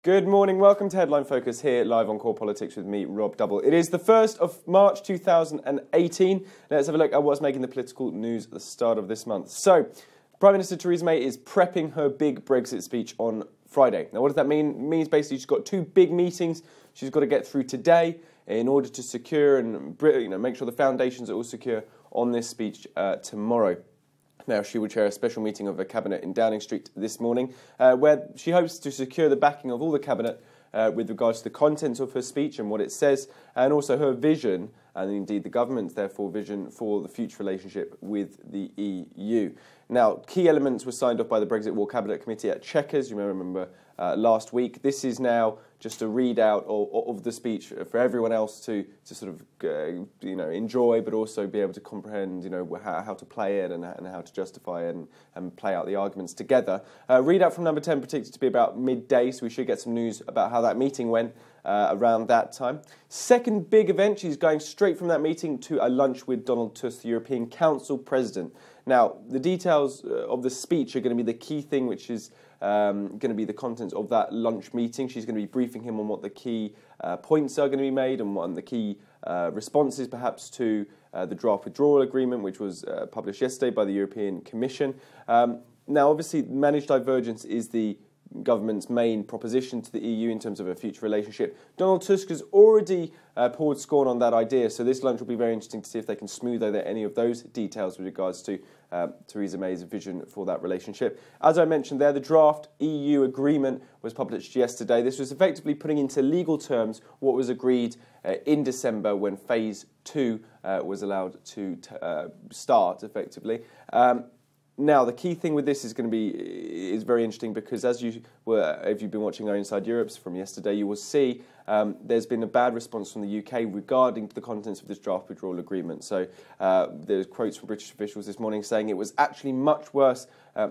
Good morning, welcome to Headline Focus here live on Core Politics with me, Rob Double. It is the 1st of March 2018. Let's have a look at what's making the political news at the start of this month. So, Prime Minister Theresa May is prepping her big Brexit speech on Friday. Now, what does that mean? It means basically she's got two big meetings she's got to get through today in order to secure and make sure the foundations are all secure on this speech tomorrow. Now, she will chair a special meeting of the Cabinet in Downing Street this morning, where she hopes to secure the backing of all the Cabinet with regards to the contents of her speech and what it says, and also her vision, and indeed the government's, therefore, vision for the future relationship with the EU. Now, key elements were signed off by the Brexit War Cabinet Committee at Chequers, you may remember, last week. This is now just a readout of the speech for everyone else to sort of enjoy, but also be able to comprehend how to play it and how to justify it and play out the arguments together. Readout from number 10 predicted to be about midday, so we should get some news about how that meeting went around that time. Second big event, she's going straight from that meeting to a lunch with Donald Tusk, the European Council President. Now, the details of the speech are going to be the key thing, which is going to be the contents of that lunch meeting. She's going to be briefing him on what the key points are going to be made and what the key responses perhaps to the draft withdrawal agreement, which was published yesterday by the European Commission. Now, obviously, managed divergence is the government's main proposition to the EU in terms of a future relationship. Donald Tusk has already poured scorn on that idea, so this lunch will be very interesting to see if they can smooth over any of those details with regards to Theresa May's vision for that relationship. As I mentioned there, the draft EU agreement was published yesterday. This was effectively putting into legal terms what was agreed in December when Phase 2 was allowed to start, effectively. Now, the key thing with this is going to be very interesting because if you've been watching our Inside Europe's from yesterday, you will see there's been a bad response from the UK regarding the contents of this draft withdrawal agreement. So there's quotes from British officials this morning saying it was actually much worse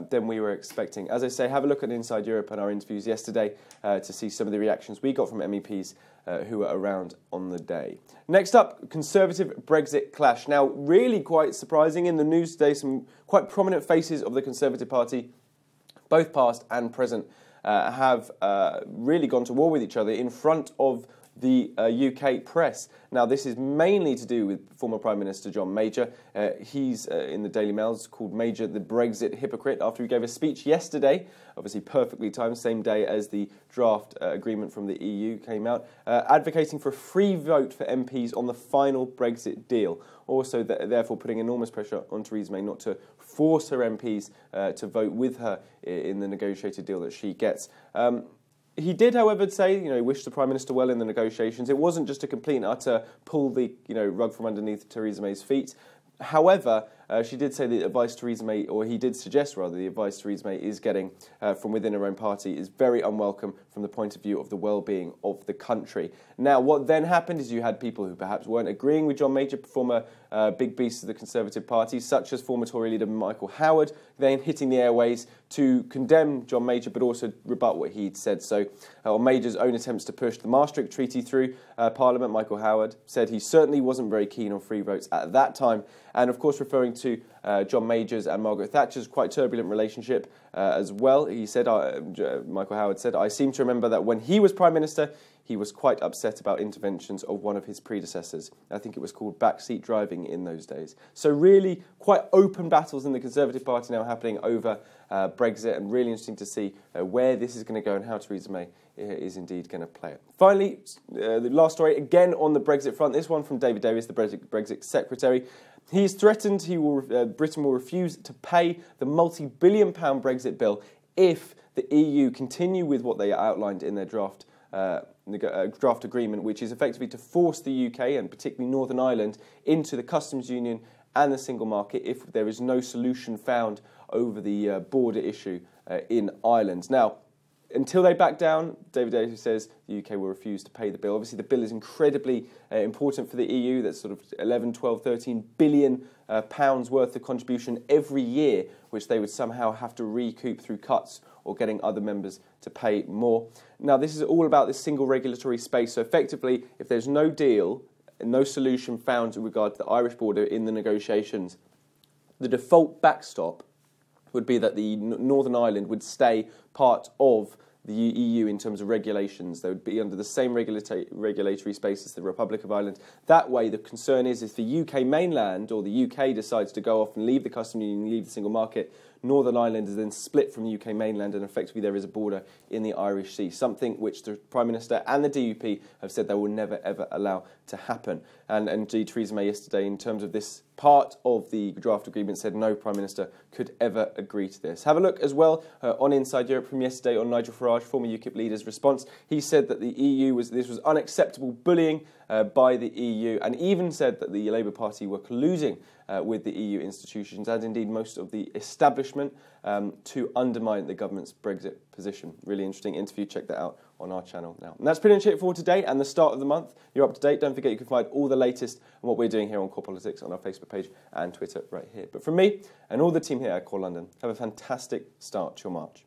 than we were expecting. As I say, have a look at Inside Europe and our interviews yesterday to see some of the reactions we got from MEPs who were around on the day. Next up, Conservative Brexit clash. Now, really quite surprising in the news today, some quite prominent faces of the Conservative Party, both past and present, have really gone to war with each other in front of the UK press. Now, this is mainly to do with former Prime Minister John Major. He's, in the Daily Mail, called Major the Brexit hypocrite after he gave a speech yesterday, obviously perfectly timed, same day as the draft agreement from the EU came out, advocating for a free vote for MPs on the final Brexit deal. Also, therefore, putting enormous pressure on Theresa May not to force her MPs to vote with her in the negotiated deal that she gets. He did, however, say, he wished the Prime Minister well in the negotiations. It wasn't just a complete and utter pull the rug from underneath Theresa May's feet. However, she did say the advice Theresa May, or he did suggest rather, the advice Theresa May is getting from within her own party is very unwelcome from the point of view of the well-being of the country. Now, what then happened is you had people who perhaps weren't agreeing with John Major, former big beasts of the Conservative Party, such as former Tory leader Michael Howard, then hitting the airways to condemn John Major, but also rebut what he'd said. So, on Major's own attempts to push the Maastricht Treaty through Parliament, Michael Howard said he certainly wasn't very keen on free votes at that time, and of course referring to John Major's and Margaret Thatcher's quite turbulent relationship as well. He said, Michael Howard said, "I seem to remember that when he was Prime Minister, he was quite upset about interventions of one of his predecessors. I think it was called backseat driving in those days." So really quite open battles in the Conservative Party now happening over Brexit, and really interesting to see where this is going to go and how Theresa May is indeed going to play it. Finally, the last story, again on the Brexit front, this one from David Davis, the Brexit Secretary. He's threatened Britain will refuse to pay the multi-billion-pound Brexit bill if the EU continue with what they outlined in their draft agreement, which is effectively to force the UK and particularly Northern Ireland into the customs union and the single market if there is no solution found over the border issue in Ireland. Now, until they back down, David Davis says the UK will refuse to pay the bill. Obviously, the bill is incredibly important for the EU. That's sort of 11, 12, 13 billion pounds worth of contribution every year, which they would somehow have to recoup through cuts or getting other members to pay more. Now, this is all about this single regulatory space. So effectively, if there's no deal, no solution found in regard to the Irish border in the negotiations, the default backstop would be that the Northern Ireland would stay part of the EU in terms of regulations. They would be under the same regulatory space as the Republic of Ireland. That way, the concern is if the UK mainland or the UK decides to go off and leave the customs union, leave the single market, Northern Ireland is then split from the UK mainland, and effectively there is a border in the Irish Sea, something which the Prime Minister and the DUP have said they will never, ever allow to happen. And indeed, Theresa May yesterday, in terms of this part of the draft agreement, said no Prime Minister could ever agree to this. Have a look as well on Inside Europe from yesterday on Nigel Farage, former UKIP leader's response. He said that the EU this was unacceptable bullying by the EU, and even said that the Labour Party were colluding with the EU institutions and indeed most of the establishment to undermine the government's Brexit position. Really interesting interview. Check that out on our channel now. And that's pretty much it for today and the start of the month. You're up to date. Don't forget you can find all the latest on what we're doing here on Core Politics on our Facebook page and Twitter right here. But from me and all the team here at Core London, have a fantastic start to your March.